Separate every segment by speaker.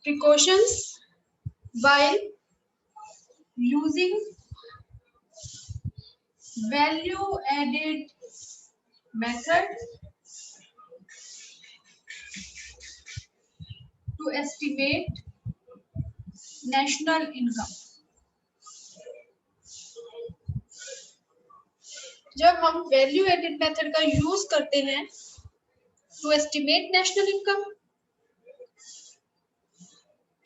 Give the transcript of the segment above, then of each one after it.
Speaker 1: Precautions while using value added method to estimate national income. जब हम value added method का use करते हैं टू एस्टिमेट नेशनल इनकम,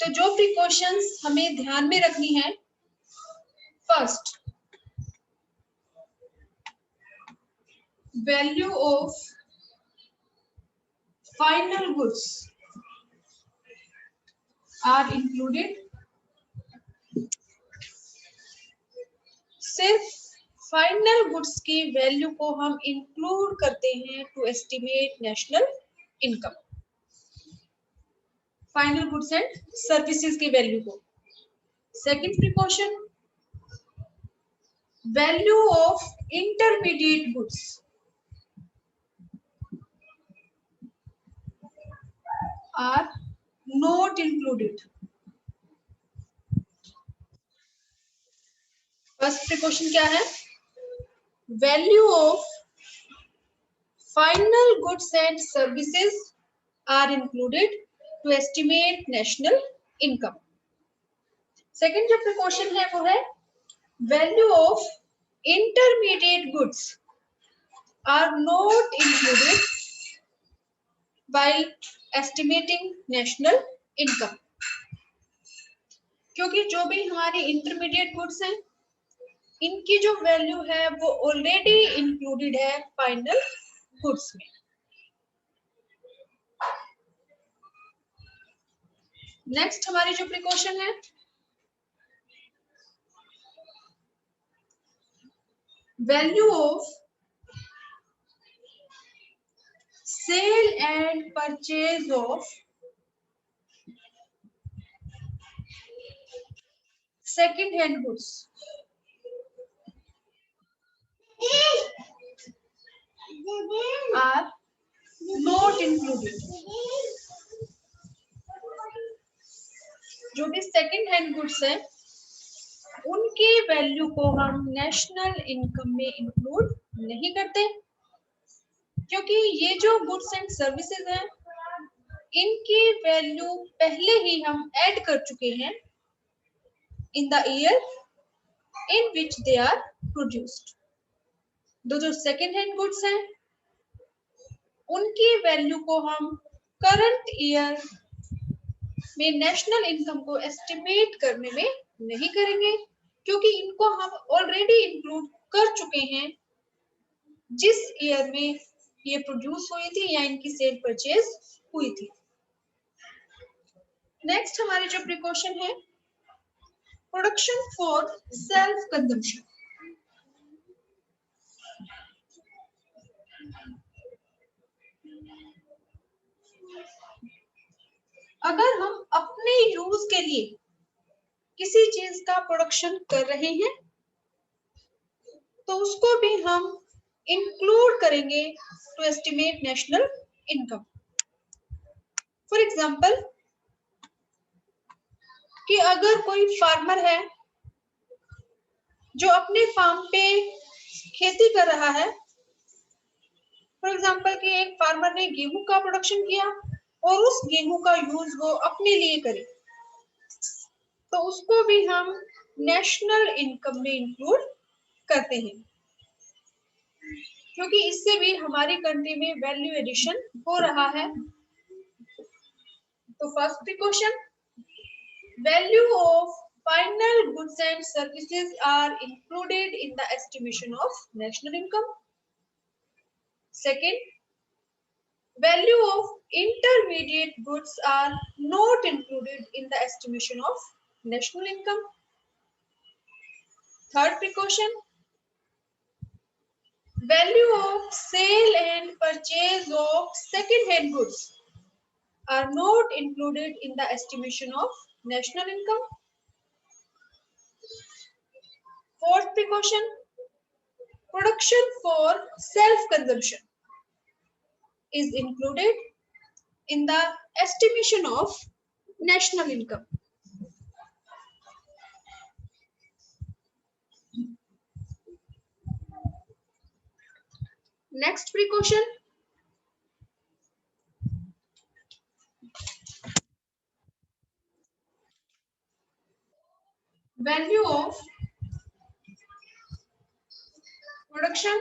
Speaker 1: तो जो प्रिकॉशंस हमें ध्यान में रखनी है, first value of final goods are included. सिर्फ फाइनल गुड्स की वैल्यू को हम इंक्लूड करते हैं to estimate national income. Final goods and services की वैल्यू को। Second precaution, value of intermediate goods are not included. First precaution क्या है? Value of final goods and services are included to estimate national income. Second जो precaution है वो है value of intermediate goods are not included while estimating national income. क्योंकि जो भी हमारी इंटरमीडिएट गुड्स हैं, इनकी जो वैल्यू है वो ऑलरेडी इंक्लूडेड है फाइनल गुड्स में। नेक्स्ट हमारी जो प्रिकॉशन है, value of sale and purchase of second hand goods are not included. जो भी सेकंड हैंड गुड्स है, उनकी वैल्यू को हम नेशनल इनकम में इंक्लूड नहीं करते, क्योंकि ये जो गुड्स एंड सर्विसेज हैं, इनकी वैल्यू पहले ही हम ऐड कर चुके हैं in the year in which they are produced. जो सेकेंड हैंड गुड्स हैं, उनकी वैल्यू को हम करंट ईयर में नेशनल इनकम को एस्टिमेट करने में नहीं करेंगे, क्योंकि इनको हम ऑलरेडी इंक्लूड कर चुके हैं जिस ईयर में ये प्रोड्यूस हुई थी या इनकी सेल परचेज हुई थी। नेक्स्ट हमारी जो प्रिकॉशन है, प्रोडक्शन फॉर सेल्फ कंजम्पशन। अगर हम अपने यूज के लिए किसी चीज का प्रोडक्शन कर रहे हैं, तो उसको भी हम इंक्लूड करेंगे to estimate national income. For example, कि अगर कोई फार्मर है जो अपने फार्म पे खेती कर रहा है, फॉर एग्जाम्पल कि एक फार्मर ने गेहूं का प्रोडक्शन किया और उस गेहूं का यूज वो अपने लिए करे, तो उसको भी हम नेशनल इनकम में इंक्लूड करते हैं, क्योंकि इससे भी हमारी कंट्री में वैल्यू एडिशन हो रहा है। तो first precaution, value of final goods and services are included in the estimation of national income. Second, value of intermediate goods are not included in the estimation of national income. Third precaution, value of sale and purchase of second hand goods are not included in the estimation of national income. Fourth precaution, production for self consumption is included in the estimation of national income. Next precaution, value of production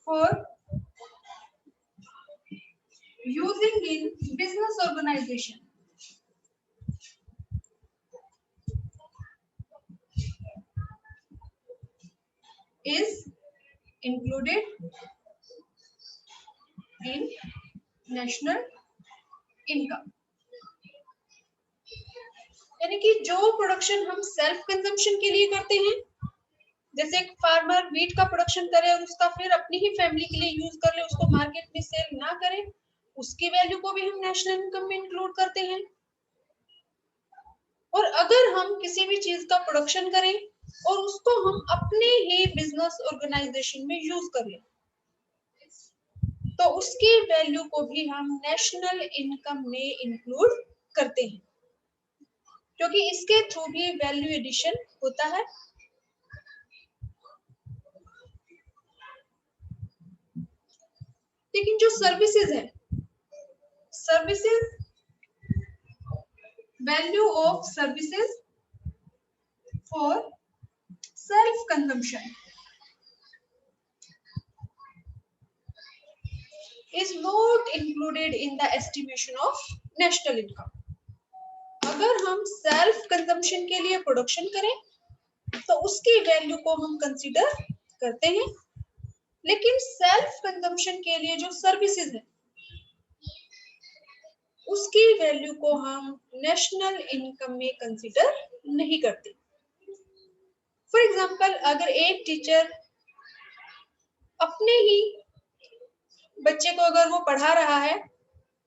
Speaker 1: for using in business organization is included in national income. यानी कि जो production हम self consumption के लिए करते हैं, जैसे एक फार्मर वीट का प्रोडक्शन करे और उसका फिर अपनी ही फैमिली के लिए यूज कर ले, उसको मार्केट में सेल ना करे, उसकी वैल्यू को भी हम नेशनल इनकम में इंक्लूड करते हैं। और अगर हम किसी भी चीज का प्रोडक्शन करें और उसको हम अपने ही बिजनेस ऑर्गेनाइजेशन में यूज कर लें, तो उसकी वैल्यू को भी हम नेशनल इनकम में इंक्लूड करते हैं, क्योंकि इसके थ्रू भी वैल्यू एडिशन होता है। लेकिन जो सर्विसेज है, services, value of services for self consumption is not included in the estimation of national income. अगर हम सेल्फ कंजम्पशन के लिए प्रोडक्शन करें तो उसकी वैल्यू को हम कंसीडर करते हैं, लेकिन सेल्फ कंजम्पशन के लिए जो सर्विसेज है उसकी वैल्यू को हम नेशनल इनकम में कंसीडर नहीं करते। फॉर एग्जांपल, अगर एक टीचर अपने ही बच्चे को अगर वो पढ़ा रहा है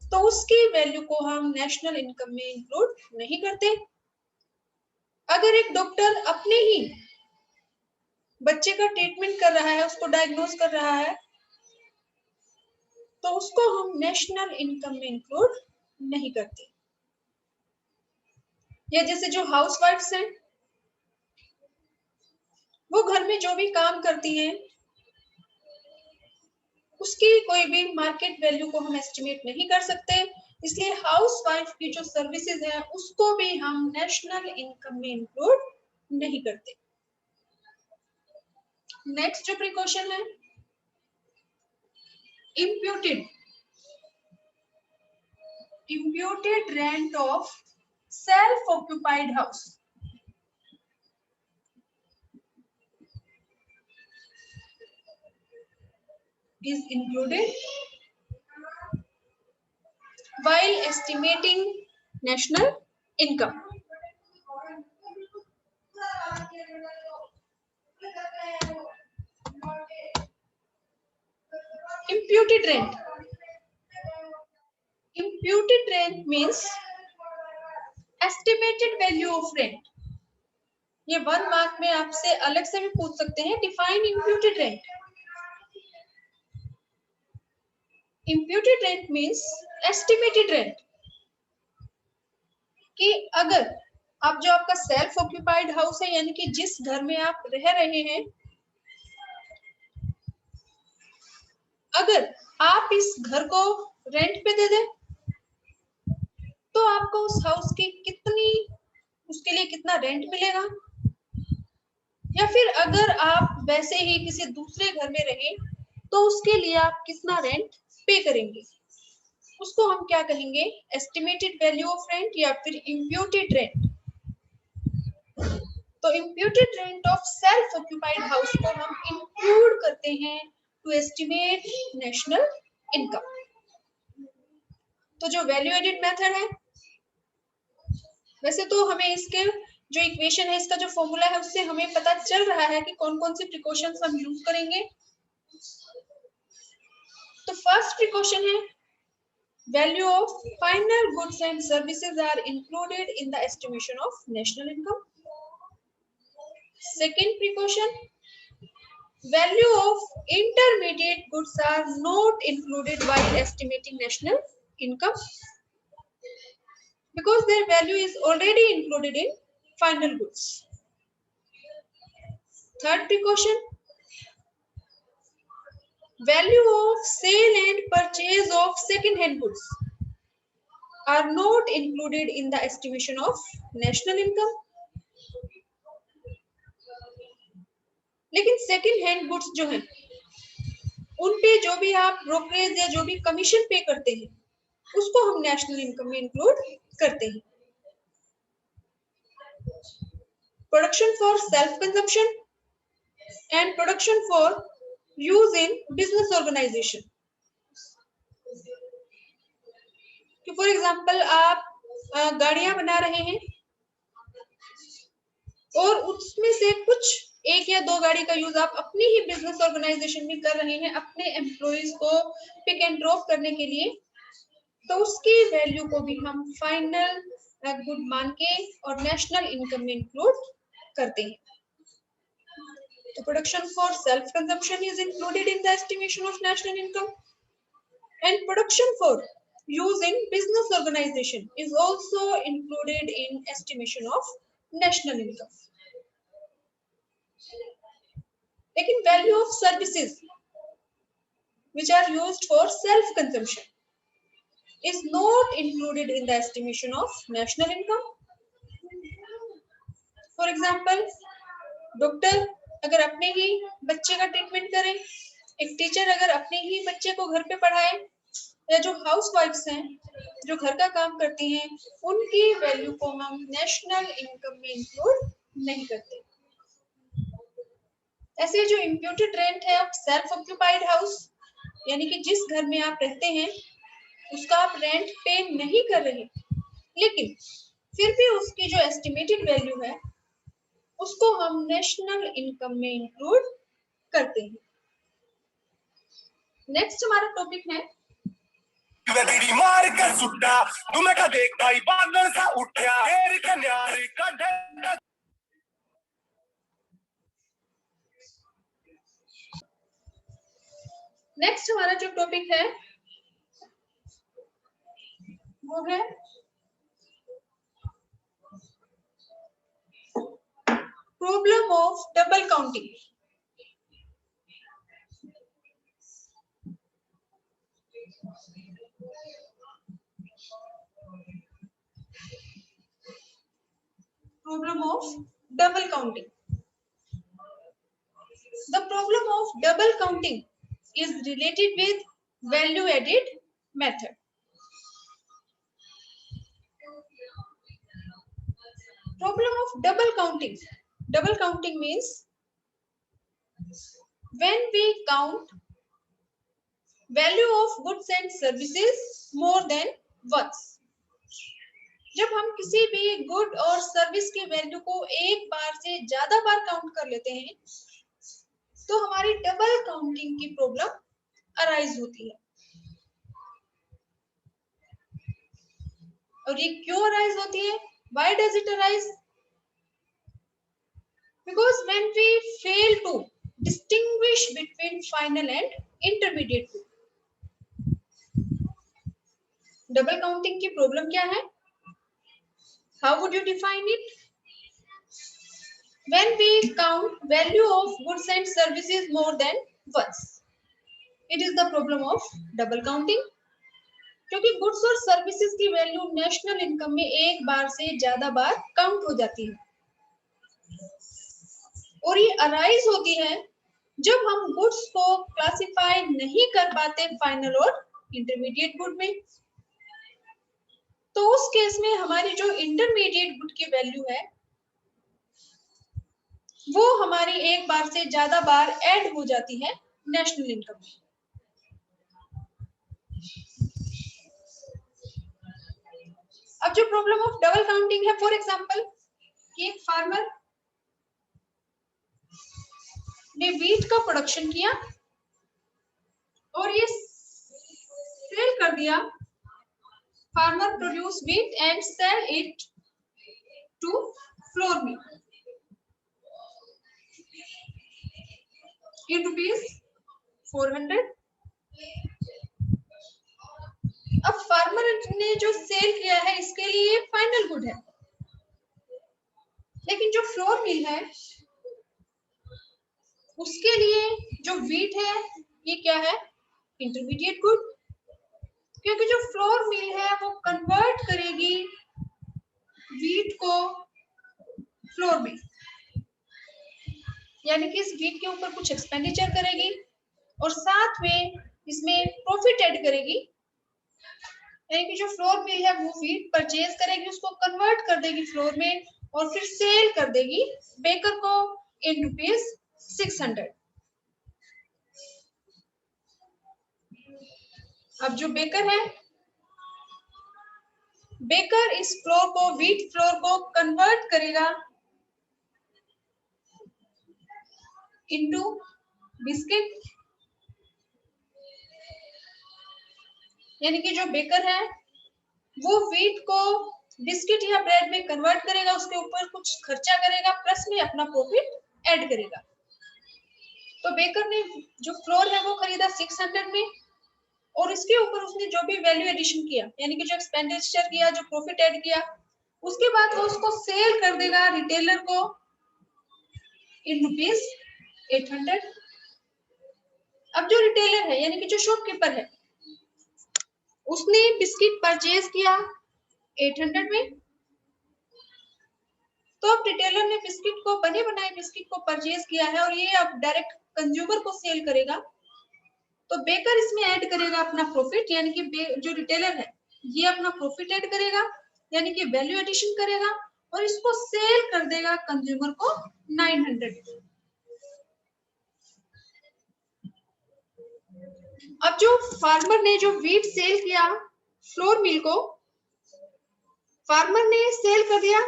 Speaker 1: तो उसकी वैल्यू को हम नेशनल इनकम में इंक्लूड नहीं करते। अगर एक डॉक्टर अपने ही बच्चे का ट्रीटमेंट कर रहा है, उसको डायग्नोज कर रहा है, तो उसको हम नेशनल इनकम में इंक्लूड नहीं करते। या जैसे जो हाउसवाइफ्स हैं, वो घर में जो भी काम करती हैं उसकी कोई भी मार्केट वैल्यू को हम एस्टिमेट नहीं कर सकते, इसलिए हाउसवाइफ की जो सर्विसेज है उसको भी हम नेशनल इनकम में इंक्लूड नहीं करते। नेक्स्ट जो प्रिकॉशन है, imputed rent of self occupied house is included while estimating national income. Imputed rent. Imputed rent means estimated value of rent. ये 1 मार्क में आपसे अलग से भी पूछ सकते हैं। Define imputed rent. Imputed rent means estimated rent. कि अगर आप जो आपका सेल्फ ऑक्यूपाइड हाउस है, यानी कि जिस घर में आप रह रहे हैं, अगर आप इस घर को रेंट पे दे दें तो आपको उस हाउस की कितनी, उसके लिए कितना रेंट मिलेगा, या फिर अगर आप वैसे ही किसी दूसरे घर में रहे तो उसके लिए आप कितना रेंट पे करेंगे, उसको हम क्या कहेंगे, एस्टिमेटेड वैल्यू ऑफ रेंट या फिर इम्प्यूटेड रेंट। तो imputed rent of self occupied house को हम इंक्लूड करते हैं टू एस्टिमेट नेशनल इनकम। तो जो वैल्यू एडेड मेथड है, वैसे तो हमें इसके जो इक्वेशन है, इसका जो फॉर्मूला है, उससे हमें पता चल रहा है कि कौन कौन सी प्रिकॉशंस हम यूज करेंगे। तो फर्स्ट प्रिकॉशन है, value of final goods and services are included in the estimation of national income. Second precaution, value of intermediate goods are not included while estimating national income because their value is already included in final goods. Third precaution, value of sale and purchase of second-hand goods are not included in the estimation of national income. लेकिन second hand goods जो हैं उन पे जो भी आप brokerage या जो भी कमीशन पे करते हैं उसको हम नेशनल इनकम में इंक्लूड करते हैं. Production for self consumption and production for use in business organisation. For example आप गाड़ियां बना रहे हैं और उसमें से कुछ एक या दो गाड़ी का यूज आप अपनी ही बिजनेस ऑर्गेनाइजेशन में कर रहे हैं अपने एम्प्लॉइज को पिक एंड ड्रॉप करने के लिए, तो उसकी वैल्यू को भी हम फाइनल गुड मान के और नेशनल इनकम में इंक्लूड करते हैं. तो production for self consumption is included in the estimation of national income and production for use in business organization is also included in estimation of national income. लेकिन value of services which are used for self consumption is not included in the estimation of national income. For example, doctor अगर अपने ही बच्चे का treatment करे, एक teacher अगर अपने ही बच्चे को घर पे पढ़ाए, या जो हाउस वाइफ्स हैं जो घर का काम करती हैं उनकी वैल्यू को हम नेशनल इनकम में इंक्लूड नहीं करते. ऐसे जो इम्प्यूटेड रेंट है ऑफ सेल्फ ऑक्यूपाइड हाउस, यानी कि जिस घर में आप रहते हैं उसका आप रेंट पे नहीं कर रहे लेकिन फिर भी उसकी जो एस्टिमेटेड वैल्यू है उसको हम नेशनल इनकम में इंक्लूड करते हैं. नेक्स्ट हमारा टॉपिक है
Speaker 2: मार कर सुट्टा तुम्हें का देख भाई बादल सा उठा घेर के न्यारी का ढेर.
Speaker 1: नेक्स्ट हमारा जो टॉपिक है वो है problem of double counting. Problem of double counting. The problem of double counting is related with value added method. Problem of double counting. Double counting means when we count value of goods and services more than once. जब हम किसी भी good और service की value को एक बार से ज्यादा बार काउंट कर लेते हैं तो हमारी डबल काउंटिंग की प्रॉब्लम अराइज होती है. और ये क्यों अराइज होती है? Why does it arise? Because when we fail to distinguish between final and intermediate good. Double counting की प्रॉब्लम क्या है? How would you define it? When we count value of goods and services more than once, it is the problem of double counting. क्योंकि goods और services की value national income में एक बार से ज्यादा बार काउंट हो जाती है और ये अराइज होती है जब हम गुड्स को क्लासिफाई नहीं कर पाते फाइनल और इंटरमीडिएट गुड में. तो उस केस में हमारी जो इंटरमीडिएट गुड की वैल्यू है वो हमारी एक बार से ज्यादा बार ऐड हो जाती है नेशनल इनकम में. अब जो प्रॉब्लम ऑफ डबल काउंटिंग है, फॉर एग्जांपल कि एक फार्मर ने वीट का प्रोडक्शन किया और ये सेल कर दिया. Farmer produce wheat and sell it to flour mill in rupees 400. अब फार्मर बेकर ने जो सेल किया है इसके लिए फाइनल गुड है, लेकिन जो फ्लोर मिल है उसके लिए जो व्हीट है ये क्या है, इंटरमीडिएट गुड, क्योंकि जो फ्लोर मिल है वो कन्वर्ट करेगी व्हीट को फ्लोर में, यानी कि इस व्हीट के ऊपर कुछ एक्सपेंडिचर करेगी और साथ में इसमें प्रॉफिट ऐड करेगी, यानी कि जो फ्लोर मिल है वो व्हीट परचेज करेगी, उसको कन्वर्ट कर देगी फ्लोर में और फिर सेल कर देगी बेकर को इन ₹600। अब जो बेकर है, बेकर इस फ्लोर को, व्हीट फ्लोर को कन्वर्ट करेगा इनटू बिस्किट, यानी कि जो बेकर है वो व्हीट को बिस्किट या ब्रेड में कन्वर्ट करेगा, उसके ऊपर कुछ खर्चा करेगा प्लस में अपना प्रॉफिट ऐड करेगा। तो बेकर ने जो फ्लोर है वो खरीदा 600 में और इसके ऊपर उसने जो भी वैल्यू एडिशन किया, यानी कि जो एक्सपेंडिचर किया, जो प्रॉफिट ऐड किया, उसके बाद वो उसको सेल कर देगा रिटेलर को इन ₹800। अब जो रिटेलर है यानी कि जो शॉपकीपर है उसने बिस्किट परचेज किया 800 में, तो अब रिटेलर ने बिस्किट को, बने बनाए बिस्किट को परचेज किया है और ये अब डायरेक्ट कंज्यूमर को सेल करेगा, तो बेकर इसमें ऐड करेगा अपना प्रॉफिट, यानी कि जो रिटेलर है ये अपना प्रॉफिट ऐड करेगा, यानी कि वैल्यू एडिशन करेगा और इसको सेल कर देगा कंज्यूमर को 900। अब जो फार्मर ने जो व्हीट सेल किया फ्लोर मिल को, फार्मर ने सेल कर दिया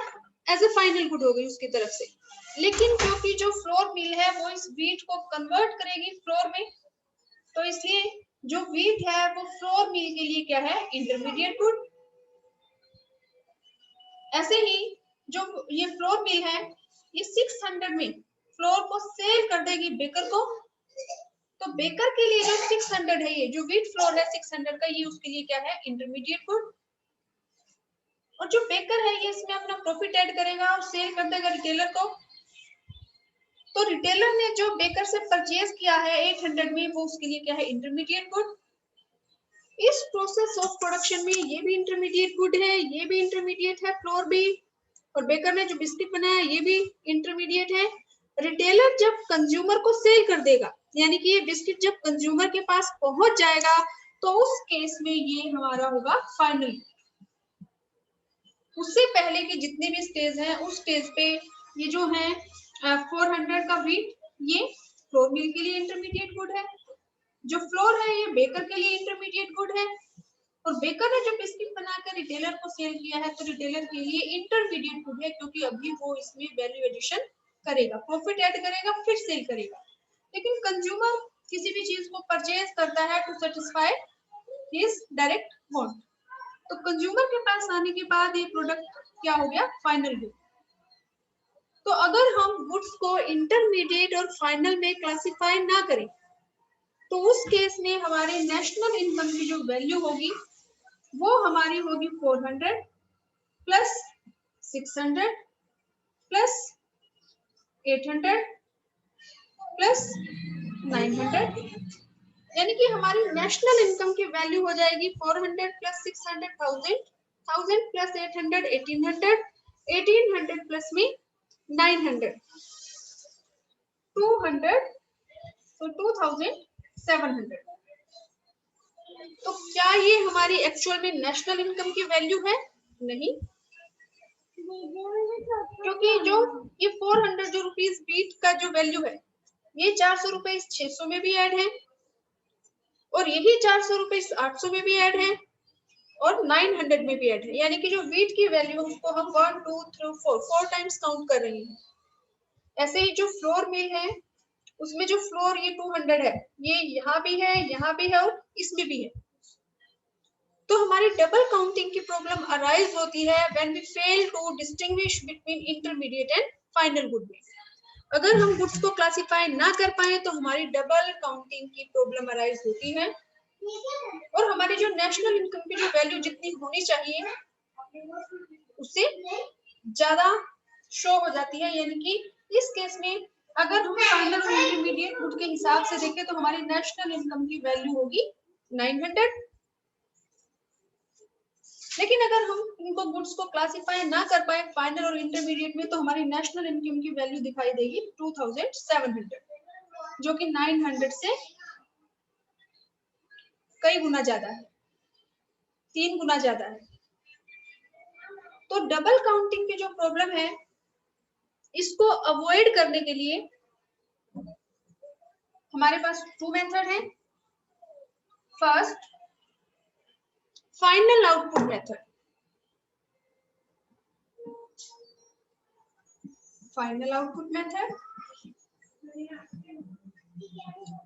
Speaker 1: एज ए फाइनल गुड हो गई उसकी तरफ से, लेकिन क्योंकि जो फ्लोर मिल है वो इस व्हीट को कन्वर्ट करेगी फ्लोर में, तो इसलिए जो व्हीट है वो फ्लोर मिल के लिए क्या है, इंटरमीडिएट गुड। ऐसे ही जो ये फ्लोर मिल है ये 600 में फ्लोर को सेल कर देगी बेकर को, तो बेकर के लिए जो 600 है, ये जो व्हीट फ्लोर है 600 का, ये उसके लिए क्या है, इंटरमीडिएट गुड। और जो बेकर है ये इसमें अपना प्रॉफिट ऐड करेगा और सेल कर देगा रिटेलर को, तो रिटेलर ने जो बेकर से परचेज किया है 800 में, वो उसके लिए क्या है, इंटरमीडिएट गुड। इस प्रोसेस ऑफ प्रोडक्शन में ये भी इंटरमीडिएट गुड है, ये भी इंटरमीडिएट है, फ्लोर भी, और बेकर ने जो बिस्किट बनाया ये भी इंटरमीडिएट है। रिटेलर जब कंज्यूमर को सेल कर देगा, यानी कि ये बिस्किट जब कंज्यूमर के पास पहुंच जाएगा, तो उस केस में ये हमारा होगा फाइनल। उससे पहले के जितने भी स्टेज हैं उस स्टेज पे ये जो है 400 का व्हीट, ये फ्लोर मिल के लिए इंटरमीडिएट गुड है, जो फ्लोर है ये बेकर के लिए इंटरमीडिएट गुड है, और बेकर ने जो बिस्किट बनाकर रिटेलर को सेल किया है तो रिटेलर के लिए इंटरमीडिएट गुड है, क्योंकि अभी वो इसमें वैल्यू एडिशन करेगा, प्रॉफिट ऐड करेगा, फिर सेल करेगा। लेकिन कंज्यूमर किसी भी चीज को परचेज करता है to satisfy his direct want, तो कंज्यूमर के पास आने के बाद ये प्रोडक्ट क्या हो गया, फाइनल गुड। तो अगर हम गुड्स को इंटरमीडिएट और फाइनल में क्लासिफाई ना करें, तो उस केस में हमारे नेशनल इनकम की जो वैल्यू होगी वो हमारी होगी 400 प्लस 600 प्लस 800 प्लस 900, यानी कि हमारी नेशनल इनकम की वैल्यू हो जाएगी 400 प्लस 600 1000, 1000 प्लस 800 1800, 1800 प्लस में 900 200, तो 2700। तो क्या ये हमारी एक्चुअल में नेशनल इनकम की वैल्यू है? नहीं, क्योंकि जो ये 400 जो रुपीस बीट का जो वैल्यू है ये 400 रुपए इस 600 में भी ऐड है, और यही 400 रुपए इस 800 में भी ऐड है, और 900 में भी ऐड है, यानी कि जो वीट की वैल्यू है उसको हम 1 2 3 4 टाइम्स काउंट कर रहे हैं। ऐसे ही जो फ्लोर मिल है उसमें जो फ्लोर ये 200 है, ये यहाँ भी है, यहाँ भी है और इसमें भी है, तो हमारी डबल काउंटिंग की प्रॉब्लम अराइज होती है when we fail to distinguish between intermediate and final good में। अगर हम गुड्स को क्लासिफाई ना कर पाए तो हमारी डबल काउंटिंग की प्रॉब्लम अराइज होती है। और हमारी जो नेशनल इनकम की जो वैल्यू जितनी होनी चाहिए उससे ज्यादा शो हो जाती है। यानी कि इस केस में अगर हम फाइनल और इंटरमीडिएट गुड के हिसाब से देखें तो हमारी नेशनल इनकम की वैल्यू होगी 900। लेकिन अगर हम इनको गुड्स को क्लासिफाई ना कर पाए फाइनल और इंटरमीडिएट में तो हमारी नेशनल इनकम की वैल्यू दिखाई देगी 2700, जो कि 900 से कई गुना ज्यादा है, 3 गुना ज्यादा है। तो डबल काउंटिंग की जो प्रॉब्लम है इसको अवॉइड करने के लिए हमारे पास 2 मेथड है। First, final output method, final output method,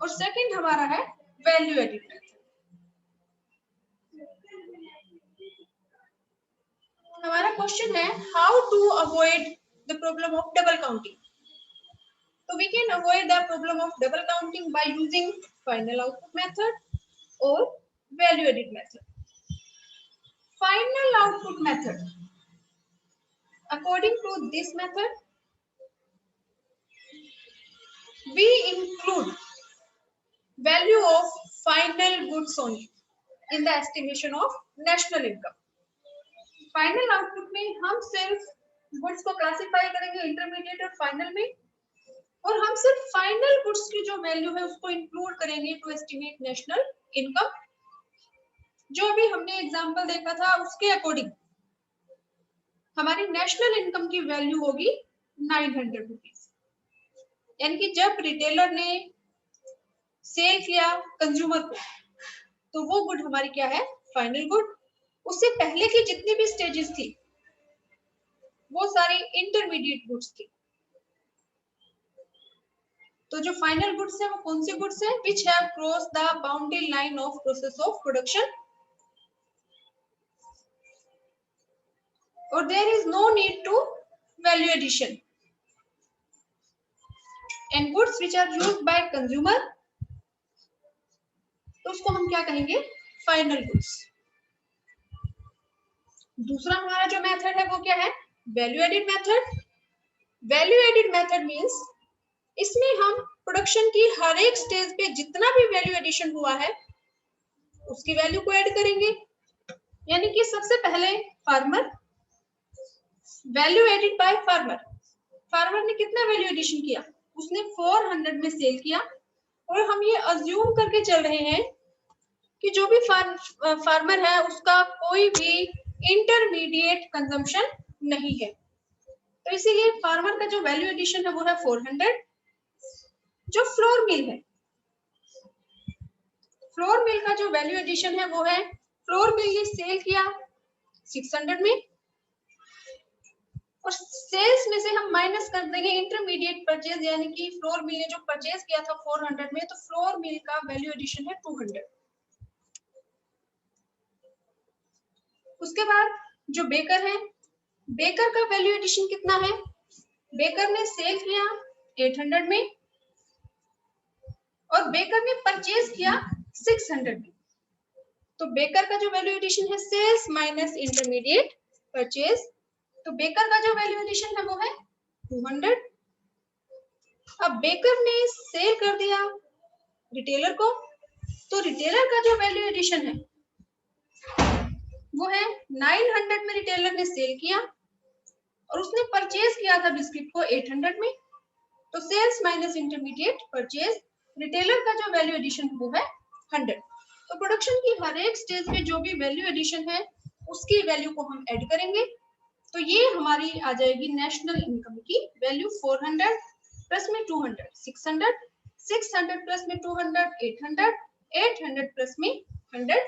Speaker 1: और सेकंड हमारा है वैल्यू एडिट मेथड। हमारा क्वेश्चन है how to avoid the problem of double counting. So we can avoid the problem of double counting by using final output method or value edit method. Final output method. According to this method, we include value of final goods only in the estimation of national income. Final output में हम सिर्फ goods को classify करेंगे intermediate और final में, और हम सिर्फ फाइनल गुड्स की जो वैल्यू है उसको इंक्लूड करेंगे टू एस्टिमेट नेशनल इनकम। जो भी हमने एग्जांपल देखा था उसके अकॉर्डिंग हमारी नेशनल इनकम की वैल्यू होगी 900 रुपीज। यानी कि जब रिटेलर ने सेल किया कंज्यूमर को तो वो गुड हमारी क्या है, फाइनल गुड। उससे पहले की जितनी भी स्टेजेस थी वो सारी इंटरमीडिएट गुड्स थी। तो जो फाइनल गुड्स है वो कौन से गुड्स है, which have cross the boundary line of process of production और there is no need to value addition, and goods which are used by consumer, तो उसको हम क्या कहेंगे, फाइनल गुड्स। दूसरा हमारा जो मेथड है वो क्या है, value added method. Value added method means इसमें हम प्रोडक्शन की हर एक स्टेज पे जितना भी वैल्यू एडिशन हुआ है उसकी वैल्यू को ऐड करेंगे। यानी कि सबसे पहले farmer, value added by farmer. Farmer ने कितना वैल्यू एडिशन किया, उसने 400 में सेल किया, और हम ये अज्यूम करके चल रहे हैं कि जो भी फार्मर है उसका कोई भी इंटरमीडिएट कंजम्पशन नहीं है। तो इसीलिए फार्मर का जो वैल्यू एडिशन है वो है 400। जो फ्लोर मिल है, फ्लोर मिल का जो वैल्यू एडिशन है वो है, फ्लोर मिल ने सेल किया 600 में, और सेल्स में से हम माइनस कर देंगे इंटरमीडिएट परचेज। यानी कि फ्लोर मिल ने जो परचेज किया था 400 में, तो फ्लोर मिल का वैल्यू एडिशन है 200। उसके बाद जो बेकर है, बेकर का वैल्यू एडिशन कितना है, बेकर ने सेल किया 800 में और बेकर ने परचेज किया 600 में। तो बेकर का जो वैल्यू एडिशन है सेल्स माइनस इंटरमीडिएट परचेज, तो बेकर का जो वैल्यू एडिशन है वो है 200। अब बेकर ने सेल कर दिया रिटेलर को, तो रिटेलर का जो वैल्यू एडिशन है वो है 900 में रिटेलर ने सेल किया और उसने परचेज किया था बिस्किट को 800 में, तो sales minus intermediate purchase, retailer का जो वैल्यू एडिशन वो है 100। तो प्रोडक्शन की हर एक स्टेज पे जो भी वैल्यू एडिशन है उसकी वैल्यू को हम ऐड करेंगे। तो ये हमारी आ जाएगी नेशनल इनकम की वैल्यू 400 प्लस में 200 600, 600 प्लस में 200 800, 800 प्लस में 100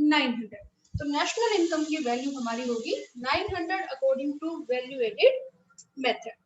Speaker 1: 900। तो नेशनल इनकम की वैल्यू हमारी होगी 900 according to value added method.